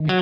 Good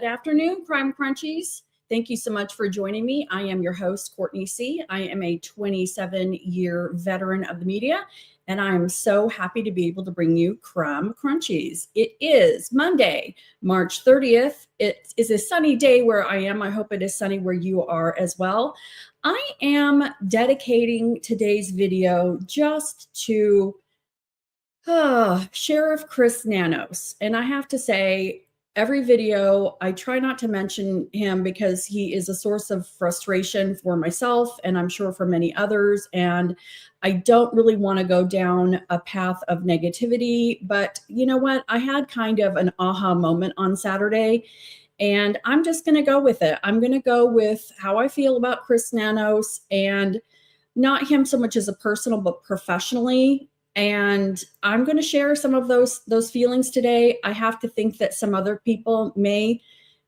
afternoon, Crime Crunchies. Thank you so much for joining me. I am your host, Courtney C. I am a 27-year veteran of the media, and I am so happy to be able to bring you Crime Crunchies. It is Monday, March 30th. It is a sunny day where I am. I hope it is sunny where you are as well. I am dedicating today's video just to Sheriff Chris Nanos. And I have to say, every video, I try not to mention him because he is a source of frustration for myself and I'm sure for many others. And I don't really want to go down a path of negativity. But you know what? I had kind of an aha moment on Saturday, and I'm just going to go with it. I'm going to go with how I feel about Chris Nanos, and not him so much as a personal, but professionally. And I'm going to share some of those feelings today. I have to think that some other people may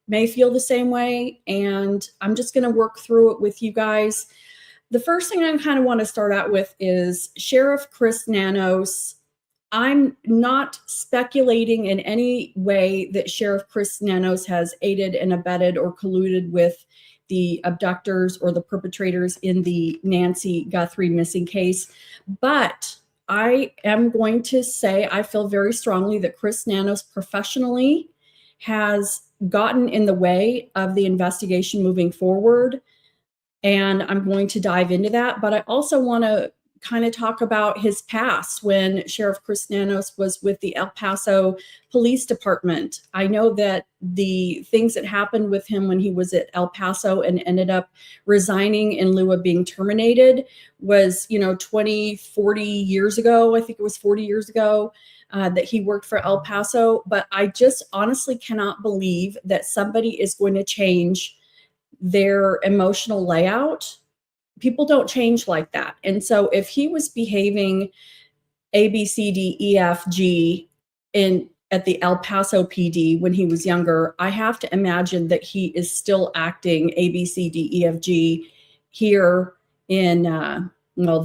feel the same way, and I'm just going to work through it with you guys. The first thing I kind of want to start out with is Sheriff Chris Nanos. I'm not speculating in any way that Sheriff Chris Nanos has aided and abetted or colluded with the abductors or the perpetrators in the Nancy Guthrie missing case, but I am going to say I feel very strongly that Chris Nanos professionally has gotten in the way of the investigation moving forward. And I'm going to dive into that. But I also want to kind of talk about his past when Sheriff Chris Nanos was with the El Paso Police Department. I know that the things that happened with him when he was at El Paso and ended up resigning in lieu of being terminated was, 20, 40 years ago. I think it was 40 years ago that he worked for El Paso. But I just honestly cannot believe that somebody is going to change their emotional layout. People don't change like that. And so if he was behaving A, B, C, D, E, F, G at the El Paso PD when he was younger, I have to imagine that he is still acting A, B, C, D, E, F, G here in,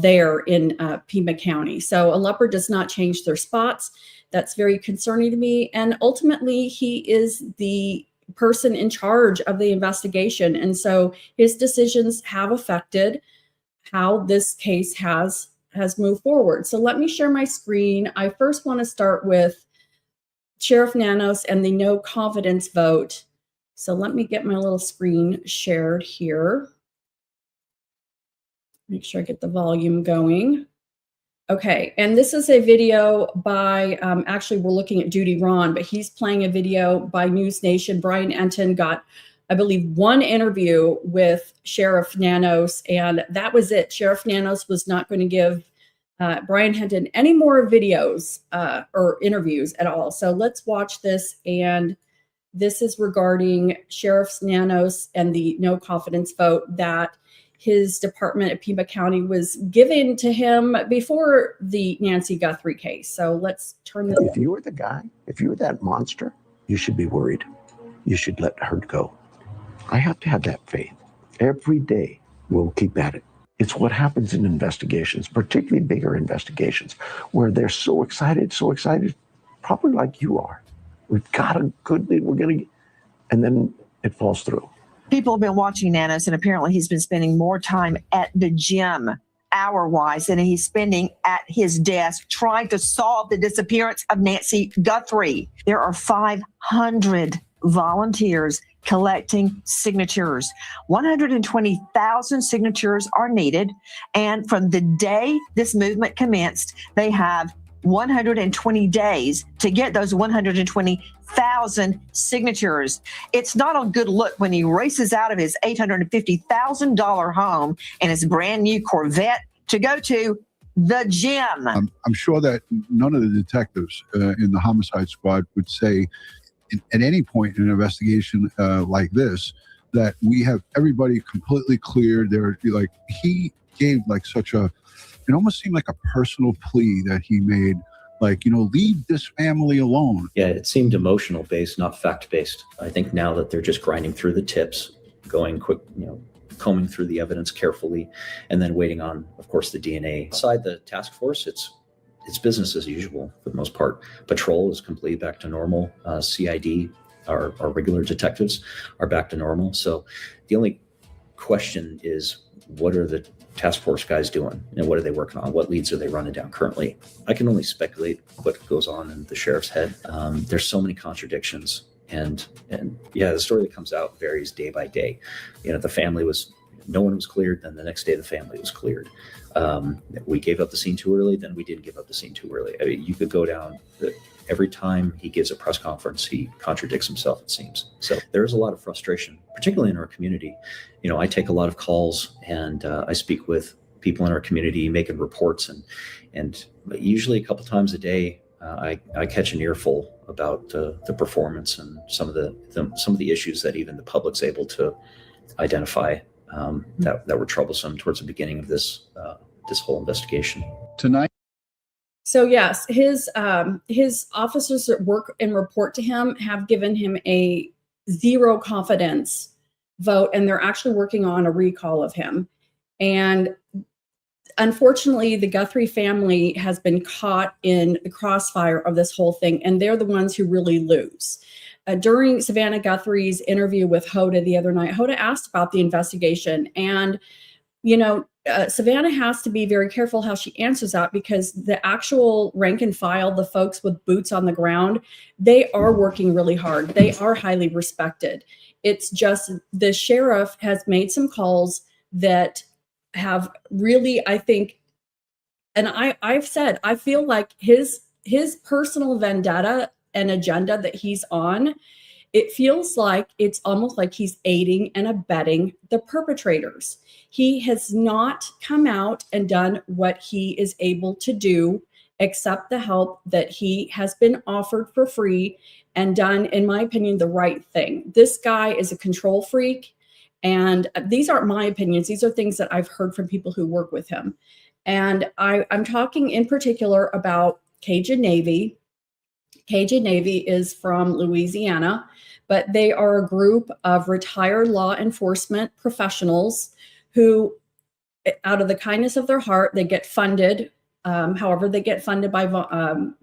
there in Pima County. So a leopard does not change their spots. That's very concerning to me. And ultimately, he is the person in charge of the investigation. And so his decisions have affected how this case has moved forward. So let me share my screen. I first want to start with Sheriff Nanos and the no confidence vote. So let me get my little screen shared here. Make sure I get the volume going. Okay, and this is a video by, actually we're looking at Judy Ron, but he's playing a video by News Nation. Brian Enton got, I believe, one interview with Sheriff Nanos, and that was it. Sheriff Nanos was not going to give Brian Enton any more videos or interviews at all. So let's watch this, and this is regarding Sheriff Nanos and the no confidence vote that his department at Pima County was given to him before the Nancy Guthrie case. So let's turn this. If you were the guy, if you were that monster, you should be worried. You should let her go. I have to have that faith. Every day we'll keep at it. It's what happens in investigations, particularly bigger investigations, where they're so excited, probably like you are. We've got a good lead, we're going to, and then it falls through. People have been watching Nanos, and apparently he's been spending more time at the gym hour-wise than he's spending at his desk trying to solve the disappearance of Nancy Guthrie. There are 500 volunteers collecting signatures. 120,000 signatures are needed, and from the day this movement commenced, they have 120 days to get those 120,000 signatures. It's not a good look when he races out of his $850,000 home and his brand new Corvette to go to the gym. I'm sure that none of the detectives in the homicide squad would say at any point in an investigation like this that we have everybody completely cleared. They're like, he gave like it almost seemed like a personal plea that he made, like, leave this family alone. Yeah, it seemed emotional based, not fact based. I think now that they're just grinding through the tips, going quick, combing through the evidence carefully, and then waiting on, of course, the DNA. Outside the task force, it's business as usual for the most part. Patrol is completely back to normal. CID, our regular detectives, are back to normal. So the only question is, what are the task force guys doing, and what are they working on? What leads are they running down currently? I can only speculate what goes on in the sheriff's head. There's so many contradictions, and yeah, the story that comes out varies day by day. No one was cleared, then the next day the family was cleared. We gave up the scene too early, then we didn't give up the scene too early. I mean, you could go down every time he gives a press conference, he contradicts himself, it seems. So there's a lot of frustration, particularly in our community. I take a lot of calls, and I speak with people in our community making reports, and usually a couple times a day, I catch an earful about the performance and some of the issues that even the public's able to identify that were troublesome towards the beginning of this whole investigation. Tonight. So yes, his officers that work and report to him have given him a 0 confidence vote, and they're actually working on a recall of him. And unfortunately, the Guthrie family has been caught in the crossfire of this whole thing, and they're the ones who really lose. During Savannah Guthrie's interview with Hoda the other night, Hoda asked about the investigation, and Savannah has to be very careful how she answers that, because the actual rank and file, the folks with boots on the ground, they are working really hard. They are highly respected. It's just the sheriff has made some calls that have really, I think, and I've said, I feel like his personal vendetta and agenda that he's on, it feels like it's almost like he's aiding and abetting the perpetrators. He has not come out and done what he is able to do, accept the help that he has been offered for free, and done, in my opinion, the right thing. This guy is a control freak, and these aren't my opinions. These are things that I've heard from people who work with him. And I'm talking in particular about Cajun Navy. Cajun Navy is from Louisiana, but they are a group of retired law enforcement professionals who, out of the kindness of their heart, they get funded. However, they get funded by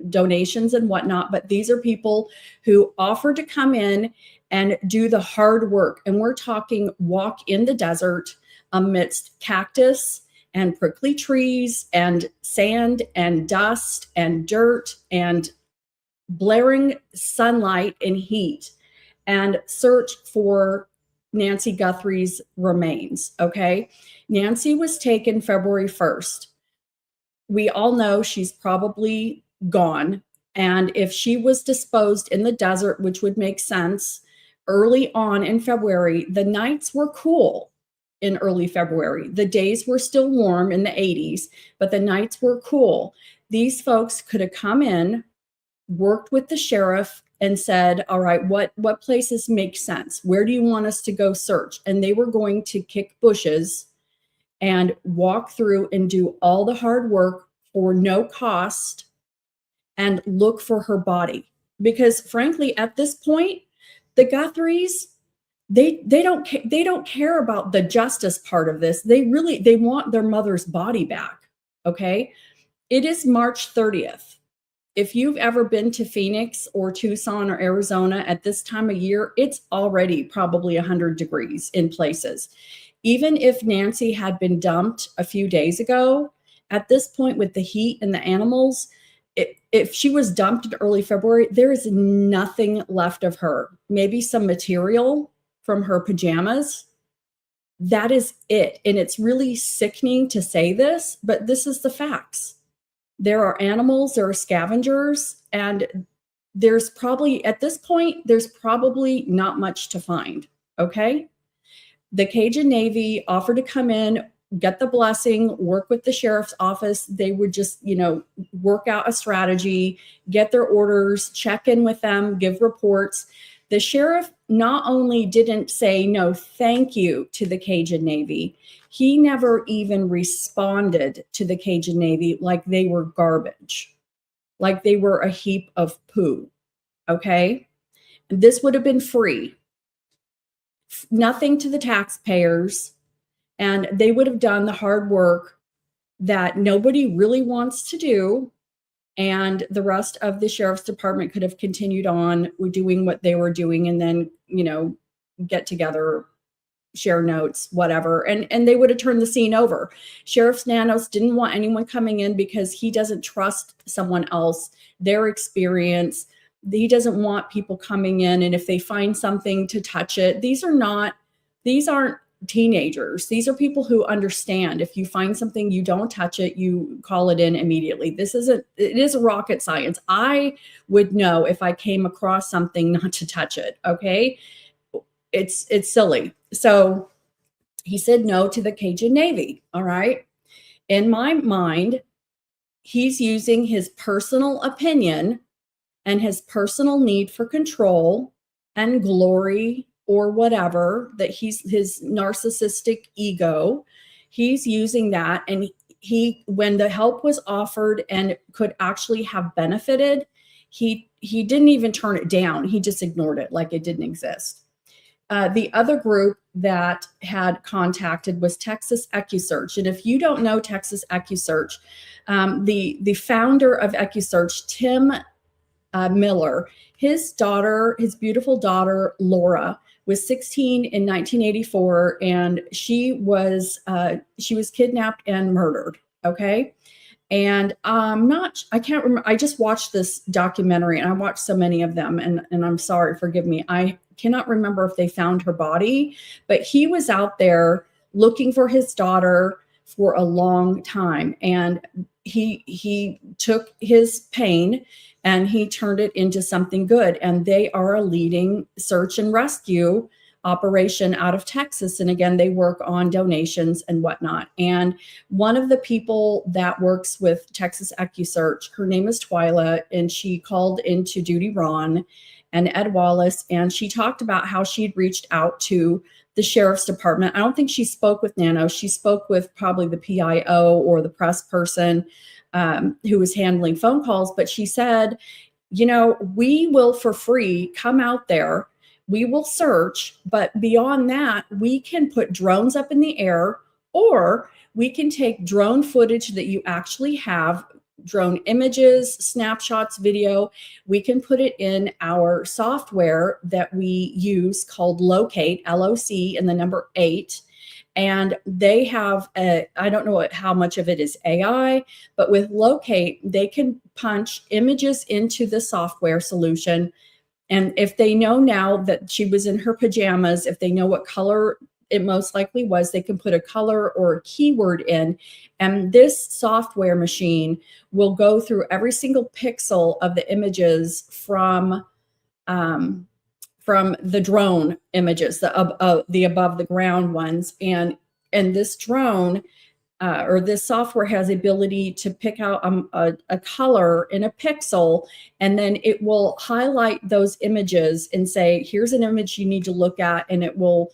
donations and whatnot. But these are people who offer to come in and do the hard work. And we're talking walk in the desert amidst cactus and prickly trees and sand and dust and dirt and blaring sunlight and heat, and search for Nancy Guthrie's remains. Okay. Nancy was taken February 1st. We all know she's probably gone. And if she was disposed in the desert, which would make sense, early on in February, the nights were cool in early February. The days were still warm in the 80s, but the nights were cool. These folks could have come in, worked with the sheriff, and said, all right, what places make sense? Where do you want us to go search? And they were going to kick bushes and walk through and do all the hard work for no cost and look for her body. Because frankly, at this point, the Guthries, they don't care about the justice part of this. They want their mother's body back. Okay. It is March 30th. If you've ever been to Phoenix or Tucson or Arizona at this time of year, it's already probably 100 degrees in places. Even if Nancy had been dumped a few days ago, at this point with the heat and the animals, if she was dumped in early February, there is nothing left of her. Maybe some material from her pajamas. That is it. And it's really sickening to say this, but this is the facts. There are animals, there are scavengers, and there's probably, at this point, there's probably not much to find, okay? The Cajun Navy offered to come in, get the blessing, work with the sheriff's office. They would just, work out a strategy, get their orders, check in with them, give reports. The sheriff not only didn't say no thank you to the Cajun Navy, he never even responded to the Cajun Navy like they were garbage, like they were a heap of poo. Okay? And this would have been free. Nothing to the taxpayers, and they would have done the hard work that nobody really wants to do, and the rest of the sheriff's department could have continued on doing what they were doing, and then, you know, get together, share notes, whatever, and they would have turned the scene over. Sheriff Nanos didn't want anyone coming in because he doesn't trust someone else, their experience. He doesn't want people coming in, and if they find something, to touch it. These aren't teenagers. These are people who understand. If you find something, you don't touch it, you call it in immediately. It is a rocket science. I would know if I came across something not to touch it. Okay. It's silly. So he said no to the Cajun Navy. All right. In my mind, he's using his personal opinion and his personal need for control and glory, or whatever, that his narcissistic ego, he's using that. And when the help was offered and could actually have benefited, he didn't even turn it down. He just ignored it like it didn't exist. The other group that had contacted was Texas EcuSearch. And if you don't know Texas EcuSearch, the founder of EcuSearch, Tim Miller, his beautiful daughter, Laura, was 16 in 1984, and she was kidnapped and murdered. Okay. And I can't remember. I just watched this documentary, and I watched so many of them, and I'm sorry, forgive me. I cannot remember if they found her body, but he was out there looking for his daughter for a long time. And he took his pain and he turned it into something good. And they are a leading search and rescue operation out of Texas. And again, they work on donations and whatnot. And one of the people that works with Texas EcuSearch, her name is Twyla, and she called into Duty Ron and Ed Wallace, and she talked about how she'd reached out to the sheriff's department. I don't think she spoke with Nanos. She spoke with probably the PIO or the press person who was handling phone calls. But she said, you know, we will for free come out there. We will search, but beyond that, we can put drones up in the air, or we can take drone footage that you actually have, drone images, snapshots, video. We can put it in our software that we use called Locate, LOC, and the number 8. And they have I don't know how much of it is AI, but with Locate, they can punch images into the software solution. And if they know now that she was in her pajamas, if they know what color it most likely was, they can put a color or a keyword in. And this software machine will go through every single pixel of the images from the drone images, the above the ground ones. And this drone or this software has the ability to pick out a color in a pixel, and then it will highlight those images and say, here's an image you need to look at, and it will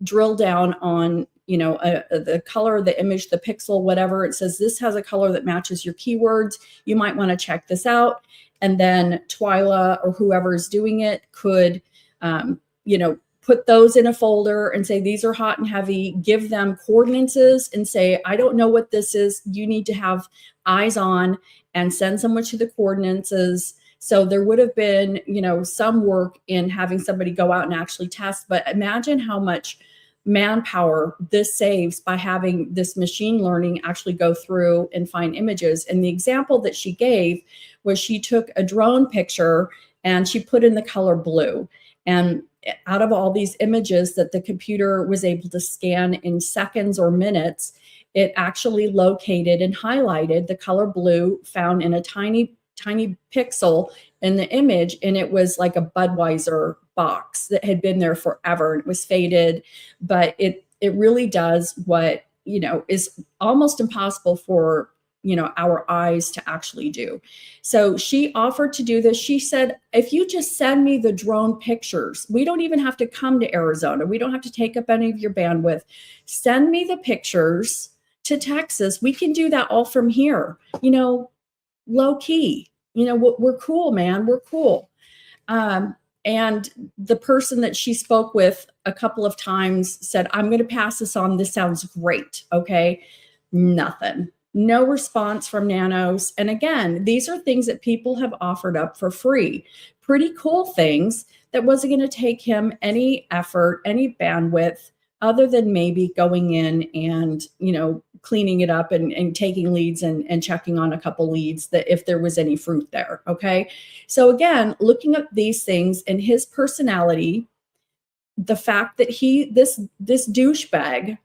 drill down on, you know, the color, the image, the pixel, whatever. It says this has a color that matches your keywords. You might want to check this out. And then Twyla or whoever is doing it could, you know, put those in a folder and say, these are hot and heavy, give them coordinates and say, I don't know what this is. You need to have eyes on, and send someone to the coordinates. So there would have been, you know, some work in having somebody go out and actually test, but imagine how much manpower this saves by having this machine learning actually go through and find images. And the example that she gave was she took a drone picture and she put in the color blue. And out of all these images that the computer was able to scan in seconds or minutes, it actually located and highlighted the color blue found in a tiny pixel in the image. And it was like a Budweiser box that had been there forever, and it was faded, but it really does what, you know, is almost impossible for our eyes to actually do. So she offered to do this. She said, if you just send me the drone pictures, we don't even have to come to Arizona. We don't have to take up any of your bandwidth. Send me the pictures to Texas. We can do that all from here, low key. We're cool, man. We're cool. And the person that she spoke with a couple of times said, I'm going to pass this on. This sounds great. Okay. Nothing. No response from Nanos. And again, these are things that people have offered up for free. Pretty cool things that wasn't going to take him any effort, any bandwidth, other than maybe going in and, cleaning it up and taking leads and checking on a couple leads that if there was any fruit there. Okay. So again, looking at these things and his personality, the fact that this douchebag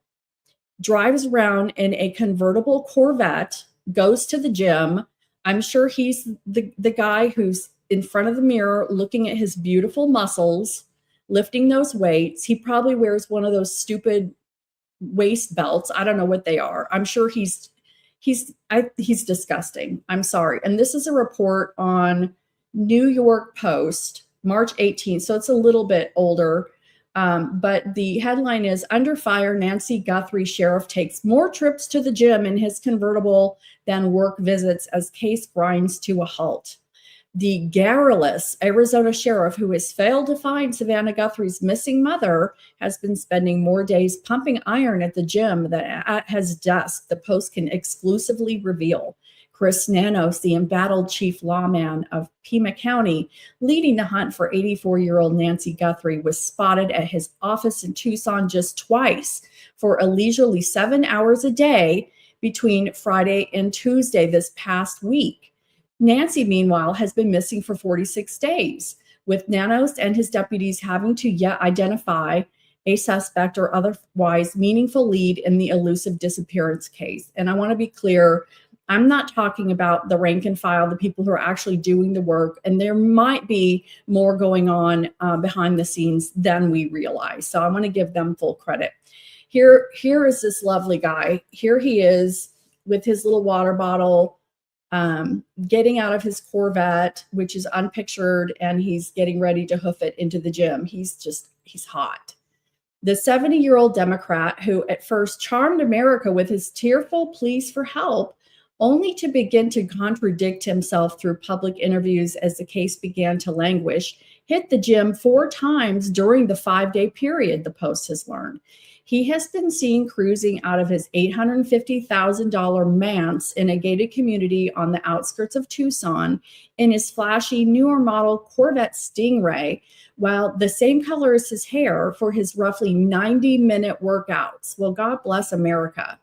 drives around in a convertible Corvette, goes to the gym. I'm sure he's the guy who's in front of the mirror looking at his beautiful muscles, lifting those weights. He probably wears one of those stupid waist belts. I don't know what they are. I'm sure he's disgusting. I'm sorry. And this is a report on New York Post, March 18th. So it's a little bit older. But the headline is, under fire, Nancy Guthrie sheriff takes more trips to the gym in his convertible than work visits as case grinds to a halt. The garrulous Arizona sheriff, who has failed to find Savannah Guthrie's missing mother, has been spending more days pumping iron at the gym than at his desk, the Post can exclusively reveal. Chris Nanos, the embattled chief lawman of Pima County, leading the hunt for 84-year-old Nancy Guthrie, was spotted at his office in Tucson just twice for a leisurely 7 hours a day between Friday and Tuesday this past week. Nancy, meanwhile, has been missing for 46 days, with Nanos and his deputies having to yet identify a suspect or otherwise meaningful lead in the elusive disappearance case. And I want to be clear, I'm not talking about the rank and file, the people who are actually doing the work, and there might be more going on behind the scenes than we realize. So I want to give them full credit. Here is this lovely guy. Here he is with his little water bottle, getting out of his Corvette, which is unpictured, and he's getting ready to hoof it into the gym. He's hot. The 70-year-old Democrat who at first charmed America with his tearful pleas for help, only to begin to contradict himself through public interviews as the case began to languish, hit the gym 4 times during the 5-day period, the Post has learned. He has been seen cruising out of his $850,000 manse in a gated community on the outskirts of Tucson in his flashy newer model Corvette Stingray, while the same color as his hair, for his roughly 90-minute workouts. Well, God bless America.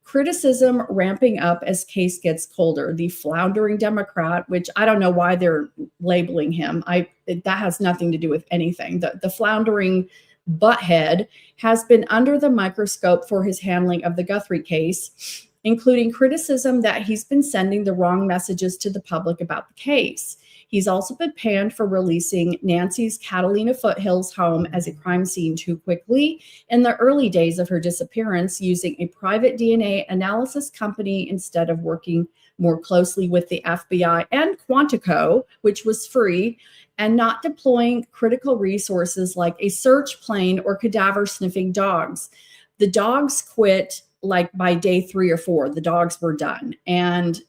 Criticism ramping up as case gets colder. The floundering Democrat, which I don't know why they're labeling him. That has nothing to do with anything. The floundering butthead has been under the microscope for his handling of the Guthrie case, including criticism that he's been sending the wrong messages to the public about the case. He's also been panned for releasing Nancy's Catalina Foothills home as a crime scene too quickly in the early days of her disappearance, using a private DNA analysis company instead of working more closely with the FBI and Quantico, which was free, and not deploying critical resources like a search plane or cadaver sniffing dogs. The dogs quit like by day 3 or 4. The dogs were done. And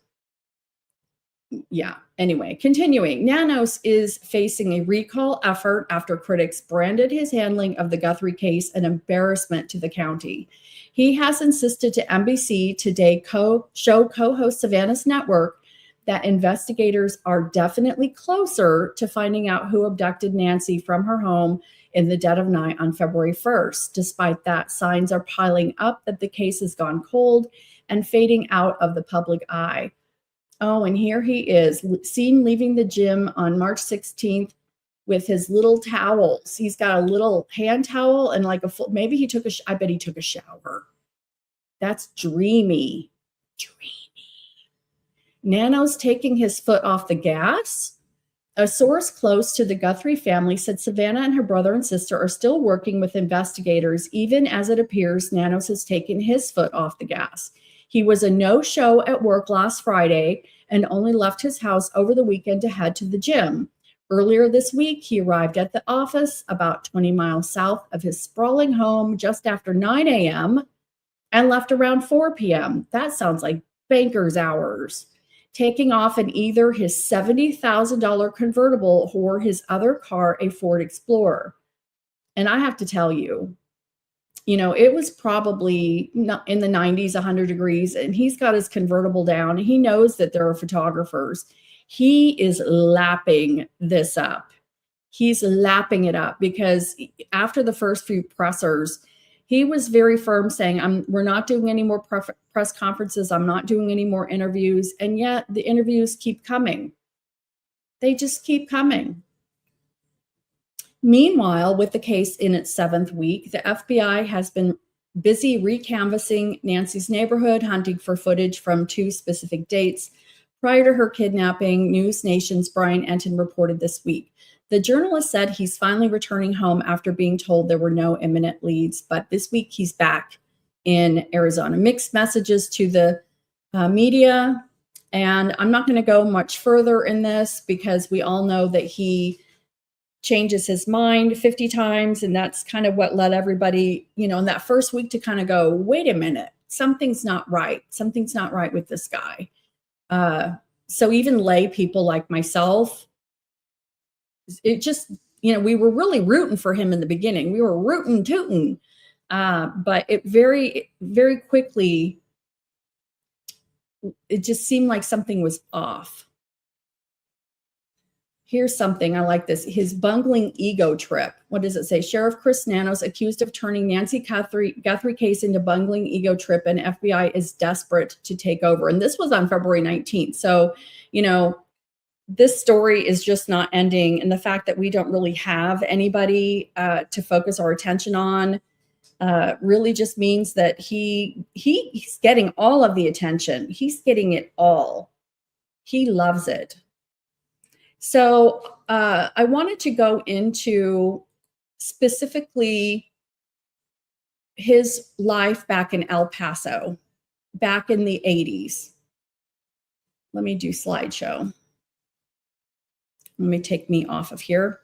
yeah, anyway, continuing. Nanos is facing a recall effort after critics branded his handling of the Guthrie case an embarrassment to the county. He has insisted to NBC Today show co-host Savannah's network that investigators are definitely closer to finding out who abducted Nancy from her home in the dead of night on February 1st. Despite that, signs are piling up that the case has gone cold and fading out of the public eye. Oh, and here he is, seen leaving the gym on March 16th with his little towels. He's got a little hand towel and like maybe he took I bet he took a shower. That's dreamy. Dreamy. Nanos taking his foot off the gas. A source close to the Guthrie family said Savannah and her brother and sister are still working with investigators, even as it appears Nanos has taken his foot off the gas. He was a no-show at work last Friday and only left his house over the weekend to head to the gym. Earlier this week, he arrived at the office about 20 miles south of his sprawling home just after 9 a.m. and left around 4 p.m. That sounds like banker's hours, taking off in either his $70,000 convertible or his other car, a Ford Explorer. And I have to tell you, it was probably not in the 90s, 100 degrees, and he's got his convertible down. He knows that there are photographers. He is lapping this up. He's lapping it up because after the first few pressers, he was very firm saying, we're not doing any more press conferences. I'm not doing any more interviews. And yet the interviews keep coming. They just keep coming. Meanwhile, with the case in its 7th week, the FBI has been busy recanvassing Nancy's neighborhood, hunting for footage from 2 specific dates prior to her kidnapping, News Nation's Brian Enton reported this week. The journalist said he's finally returning home after being told there were no imminent leads, but this week he's back in Arizona. Mixed messages to the media, and I'm not going to go much further in this because we all know that he changes his mind 50 times, and that's kind of what led everybody, in that first week to kind of go, wait a minute, something's not right. Something's not right with this guy. So even lay people like myself, it just, we were really rooting for him in the beginning. We were tooting. But it very, very quickly, it just seemed like something was off. Here's something, I like this. His bungling ego trip. What does it say? Sheriff Chris Nanos accused of turning Nancy Guthrie case into bungling ego trip, and FBI is desperate to take over. And this was on February 19th. So, this story is just not ending. And the fact that we don't really have anybody to focus our attention on really just means that he's getting all of the attention. He's getting it all. He loves it. So I wanted to go into specifically his life back in El Paso, back in the 80s. Let me do slideshow. Let me take me off of here.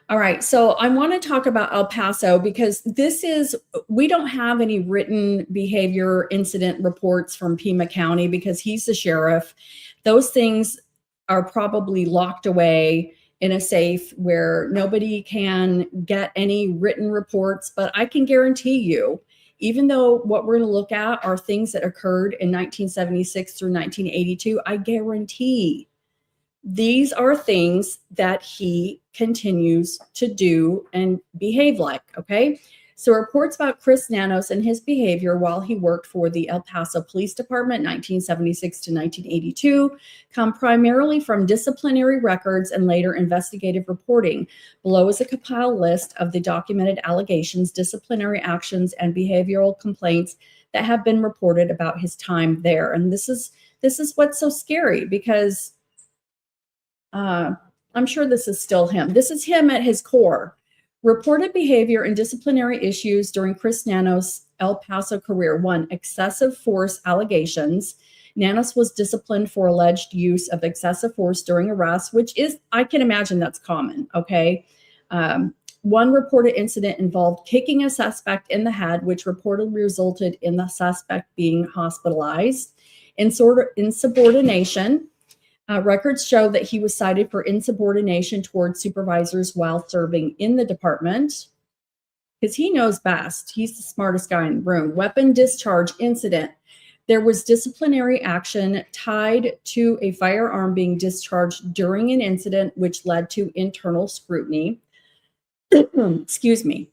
All right, so I want to talk about El Paso because we don't have any written behavior incident reports from Pima County because he's the sheriff. Those things are probably locked away in a safe where nobody can get any written reports, but I can guarantee you, even though what we're going to look at are things that occurred in 1976 through 1982, I guarantee these are things that he continues to do and behave like, okay? So reports about Chris Nanos and his behavior while he worked for the El Paso Police Department, 1976 to 1982, come primarily from disciplinary records and later investigative reporting. Below is a compiled list of the documented allegations, disciplinary actions, and behavioral complaints that have been reported about his time there. And this is what's so scary because I'm sure this is still him. This is him at his core. Reported behavior and disciplinary issues during Chris Nanos' El Paso career. 1, excessive force allegations. Nanos was disciplined for alleged use of excessive force during arrests, which is, I can imagine that's common, okay? 1 reported incident involved kicking a suspect in the head, which reportedly resulted in the suspect being hospitalized. Insubordination. Records show that he was cited for insubordination towards supervisors while serving in the department because he knows best. He's the smartest guy in the room. Weapon discharge incident. There was disciplinary action tied to a firearm being discharged during an incident, which led to internal scrutiny. Excuse me.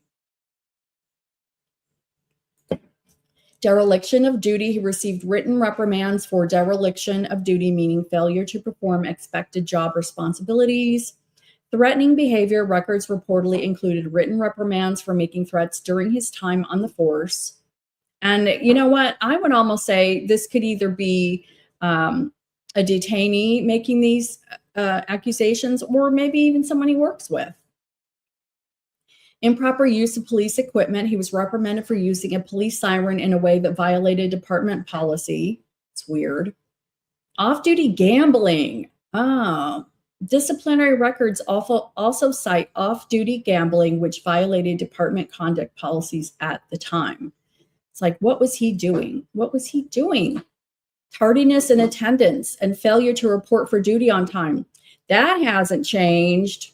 Dereliction of duty. He received written reprimands for dereliction of duty, meaning failure to perform expected job responsibilities. Threatening behavior. Records reportedly included written reprimands for making threats during his time on the force. And you know what? I would almost say this could either be a detainee making these accusations or maybe even someone he works with. Improper use of police equipment. He was reprimanded for using a police siren in a way that violated department policy. It's weird. Off-duty gambling. Oh, disciplinary records also cite off-duty gambling, which violated department conduct policies at the time. It's like, what was he doing? What was he doing? Tardiness in attendance and failure to report for duty on time. That hasn't changed.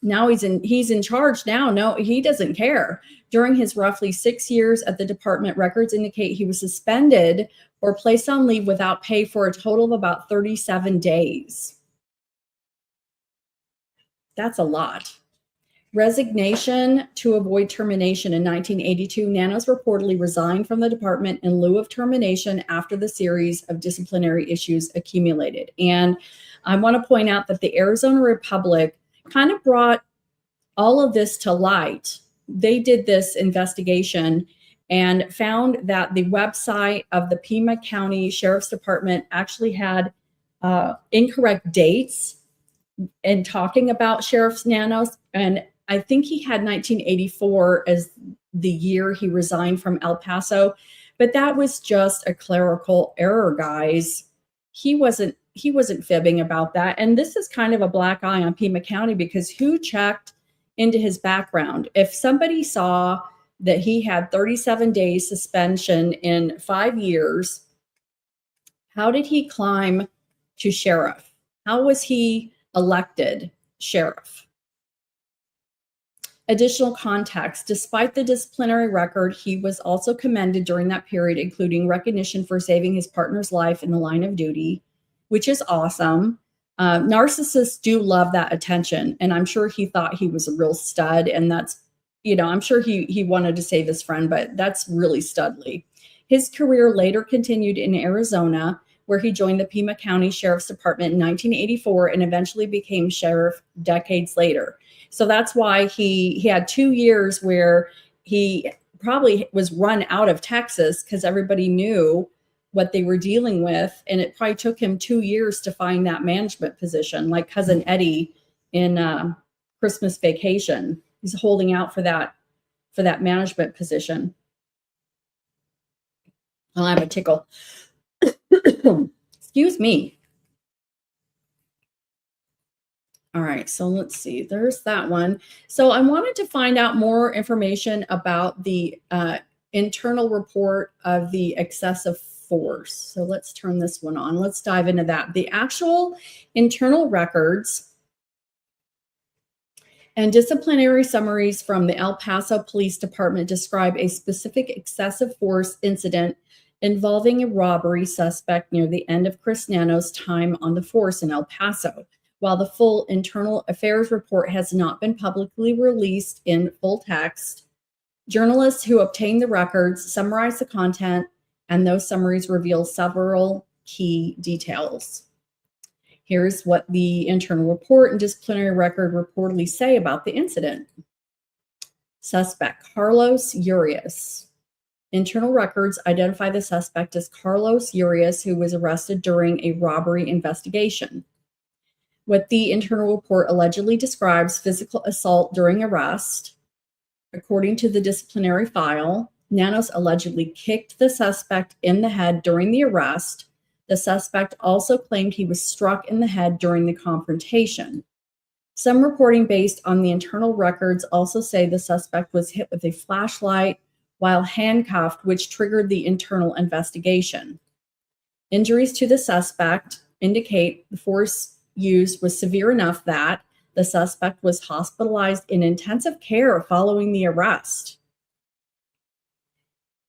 Now he's in charge now. No, he doesn't care. During his roughly 6 years at the department, records indicate he was suspended or placed on leave without pay for a total of about 37 days. That's a lot. Resignation to avoid termination. In 1982, Nanos reportedly resigned from the department in lieu of termination after the series of disciplinary issues accumulated. And I want to point out that the Arizona Republic kind of brought all of this to light. They did this investigation and found that the website of the Pima County Sheriff's Department actually had incorrect dates in talking about Sheriff Nanos. And I think he had 1984 as the year he resigned from El Paso, but that was just a clerical error, guys. He wasn't fibbing about that. And this is kind of a black eye on Pima County, because who checked into his background? If somebody saw that he had 37 days suspension in 5 years, how did he climb to sheriff? How was he elected sheriff? Additional context: despite the disciplinary record, he was also commended during that period, including recognition for saving his partner's life in the line of duty, which is awesome. Narcissists do love that attention, and I'm sure he thought he was a real stud, and that's, I'm sure he wanted to save his friend, but that's really studly. His career later continued in Arizona, where he joined the Pima County Sheriff's Department in 1984 and eventually became sheriff decades later. So that's why he had 2 years where he probably was run out of Texas, because everybody knew what they were dealing with. And it probably took him 2 years to find that management position, like Cousin Eddie in Christmas Vacation. He's holding out for that management position. I'll have a tickle. Excuse me. All right, so let's see. There's that one. So I wanted to find out more information about the internal report of the excessive force. So let's turn this one on. Let's dive into that. The actual internal records and disciplinary summaries from the El Paso Police Department describe a specific excessive force incident involving a robbery suspect near the end of Chris Nanos' time on the force in El Paso. While the full internal affairs report has not been publicly released in full text, journalists who obtained the records summarize the content, and those summaries reveal several key details. Here's what the internal report and disciplinary record reportedly say about the incident. Suspect, Carlos Urias. Internal records identify the suspect as Carlos Urias, who was arrested during a robbery investigation. What the internal report allegedly describes: physical assault during arrest. According to the disciplinary file, Nanos allegedly kicked the suspect in the head during the arrest. The suspect also claimed he was struck in the head during the confrontation. Some reporting based on the internal records also say the suspect was hit with a flashlight while handcuffed, which triggered the internal investigation. Injuries to the suspect indicate the force used was severe enough that the suspect was hospitalized in intensive care following the arrest.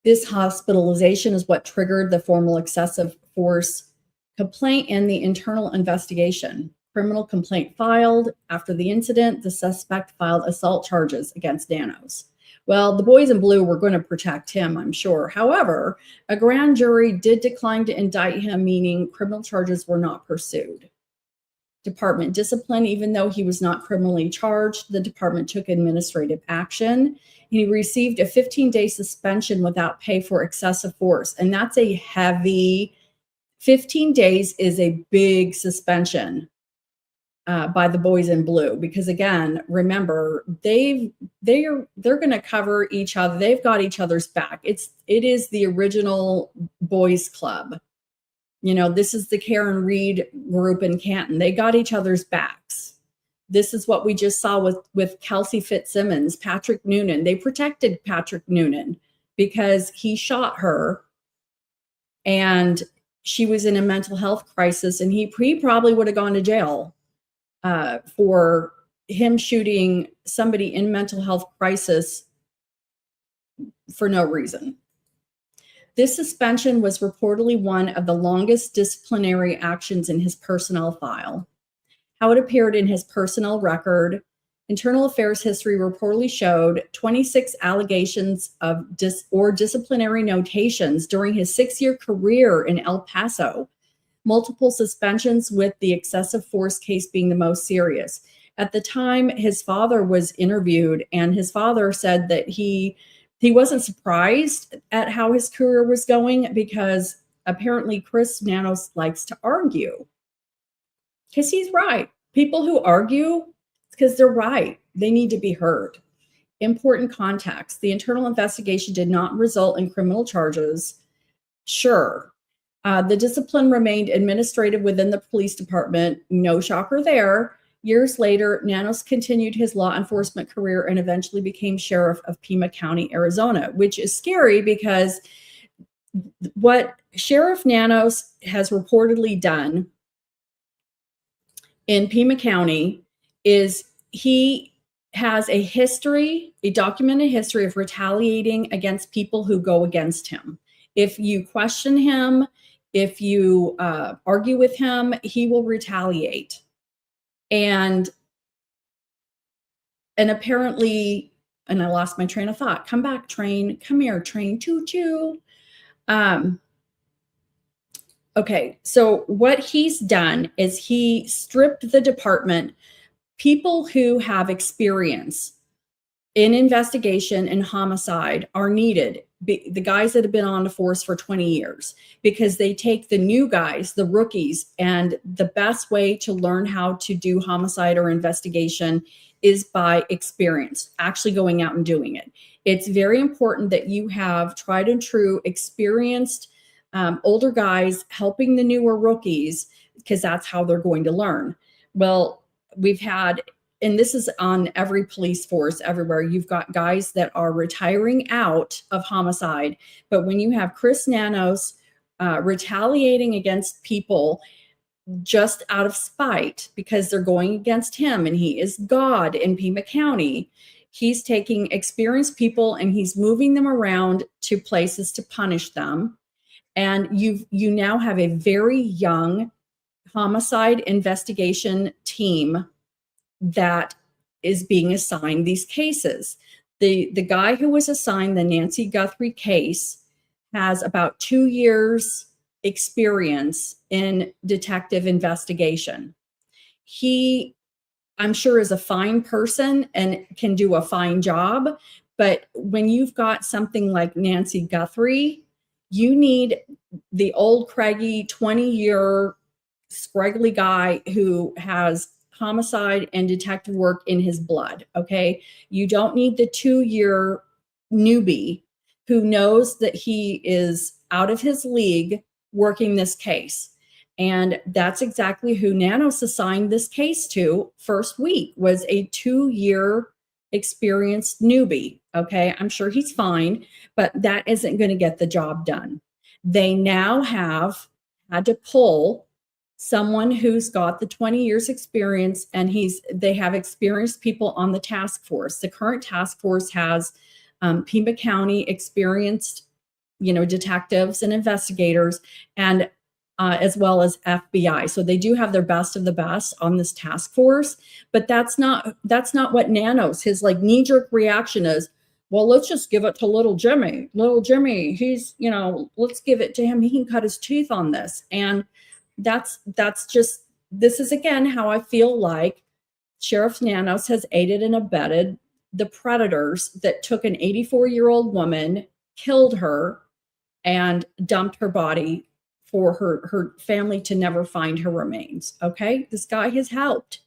This hospitalization is what triggered the formal excessive force complaint and the internal investigation. Criminal complaint filed. After the incident, the suspect filed assault charges against Nanos. Well, the boys in blue were going to protect him, I'm sure. However, a grand jury did decline to indict him, meaning criminal charges were not pursued. Department discipline: even though he was not criminally charged, the department took administrative action. He received a 15-day suspension without pay for excessive force. And that's a heavy, 15 days is a big suspension. by the boys in blue, because again, remember, they're going to cover each other. They've got each other's back. It is the original boys club. You know, this is the Karen Reed group in Canton. They got each other's backs. This is what we just saw with Kelsey Fitzsimmons, Patrick Noonan. They protected Patrick Noonan because he shot her and she was in a mental health crisis, and he probably would have gone to jail for him shooting somebody in mental health crisis for no reason. This suspension was reportedly one of the longest disciplinary actions in his personnel file. How it appeared in his personnel record, Internal Affairs history reportedly showed 26 allegations of disciplinary notations during his 6-year career in El Paso. Multiple suspensions, with the excessive force case being the most serious. At the time, his father was interviewed, and his father said that he wasn't surprised at how his career was going, because apparently Chris Nanos likes to argue. Because he's right. People who argue, it's because they're right. They need to be heard. Important context. The internal investigation did not result in criminal charges. Sure. The discipline remained administrative within the police department. No shocker there. Years later, Nanos continued his law enforcement career and eventually became sheriff of Pima County, Arizona, which is scary because what Sheriff Nanos has reportedly done in Pima County is he has a documented history of retaliating against people who go against him. If you question him, if you argue with him, he will retaliate. And apparently, and I lost my train of thought. Come back, train. Come here, train. Choo-choo. Okay, so what he's done is he stripped the department, people who have experience in investigation and homicide are needed. The guys that have been on the force for 20 years, because they take the new guys, the rookies, and the best way to learn how to do homicide or investigation is by experience, actually going out and doing it. It's very important that you have tried and true, experienced older guys helping the newer rookies, because that's how they're going to learn. Well, we've had, and this is on every police force everywhere, you've got guys that are retiring out of homicide. But when you have Chris Nanos retaliating against people just out of spite because they're going against him and he is God in Pima County, he's taking experienced people and he's moving them around to places to punish them. And you now have a very young homicide investigation team that is being assigned these cases. The guy who was assigned the Nancy Guthrie case has about 2 years experience in detective investigation. He, I'm sure, is a fine person and can do a fine job. But when you've got something like Nancy Guthrie, you need the old craggy 20-year scraggly guy who has homicide and detective work in his blood. Okay. You don't need the 2-year newbie who knows that he is out of his league working this case. And that's exactly who Nanos assigned this case to first week, was a 2-year experienced newbie. Okay. I'm sure he's fine, but that isn't going to get the job done. They now have had to pull someone who's got the 20 years experience, and they have experienced people on the task force. The current task force has Pima County experienced, detectives and investigators, and as well as FBI. So they do have their best of the best on this task force, but that's not what Nanos, his knee-jerk reaction is, well, let's just give it to little Jimmy. Little Jimmy, he's, let's give it to him. He can cut his teeth on this. And that's just, this is again how I feel like Sheriff Nanos has aided and abetted the predators that took an 84-year-old woman, killed her, and dumped her body for her family to never find her remains. Okay, this guy has helped.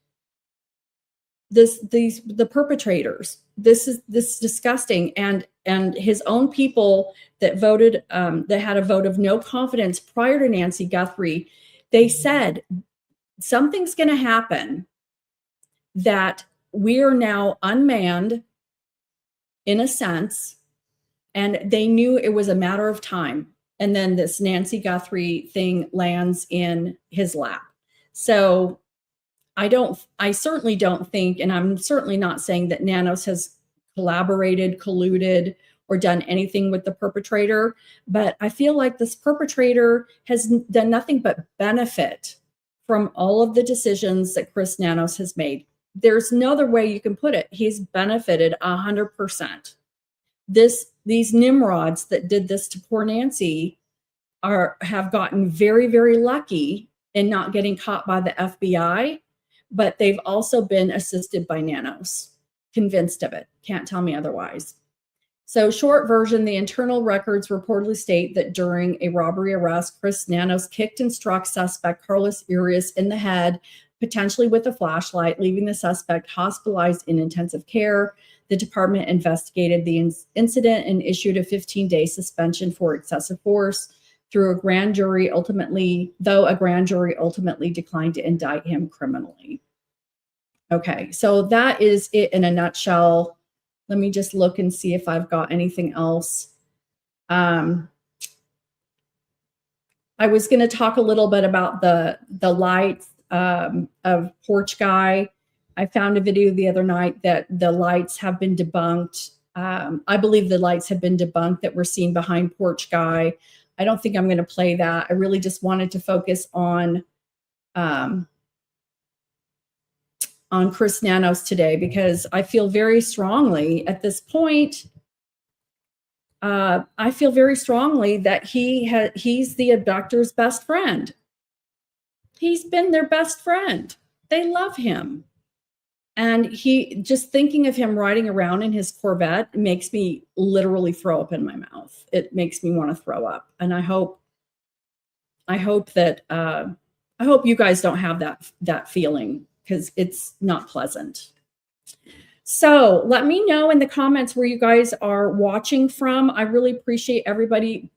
the perpetrators. This is disgusting. And his own people that voted, that had a vote of no confidence prior to Nancy Guthrie, they said something's going to happen, that we are now unmanned in a sense, and they knew it was a matter of time. And then this Nancy Guthrie thing lands in his lap. So I certainly don't think, and I'm certainly not saying that Nanos has collaborated, colluded, or done anything with the perpetrator, but I feel like this perpetrator has done nothing but benefit from all of the decisions that Chris Nanos has made. There's no other way you can put it. He's benefited 100%. These nimrods that did this to poor Nancy have gotten very, very lucky in not getting caught by the FBI, but they've also been assisted by Nanos. Convinced of it. Can't tell me otherwise. So short version, the internal records reportedly state that during a robbery arrest, Chris Nanos kicked and struck suspect Carlos Arias in the head, potentially with a flashlight, leaving the suspect hospitalized in intensive care. The department investigated the incident and issued a 15-day suspension for excessive force through a grand jury, though a grand jury ultimately declined to indict him criminally. Okay, so that is it in a nutshell. Let me just look and see if I've got anything else. I was going to talk a little bit about the lights of Porch Guy. I found a video the other night that the lights have been debunked. I believe the lights have been debunked that were seen behind Porch Guy. I don't think I'm going to play that. I really just wanted to focus on Chris Nanos today, because I feel very strongly at this point, I feel very strongly that he's the abductor's best friend. He's been their best friend. They love him. And just thinking of him riding around in his Corvette makes me literally throw up in my mouth. It makes me want to throw up. And I hope that I hope you guys don't have that feeling, because it's not pleasant. So let me know in the comments where you guys are watching from. I really appreciate everybody.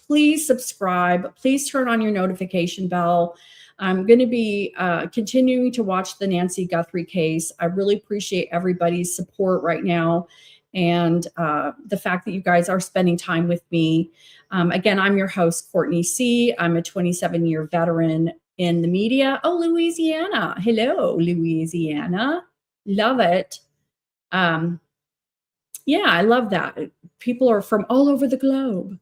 Please subscribe. Please turn on your notification bell. I'm going to be continuing to watch the Nancy Guthrie case. I really appreciate everybody's support right now, and the fact that you guys are spending time with me. Again, I'm your host, Courtney C. I'm a 27-year veteran in the media. Oh, Louisiana. Hello, Louisiana. Love it. Yeah, I love that. People are from all over the globe.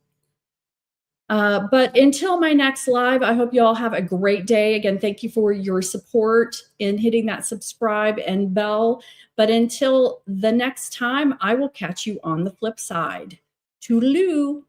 But until my next live, I hope you all have a great day. Again, thank you for your support in hitting that subscribe and bell. But until the next time, I will catch you on the flip side. Toodaloo.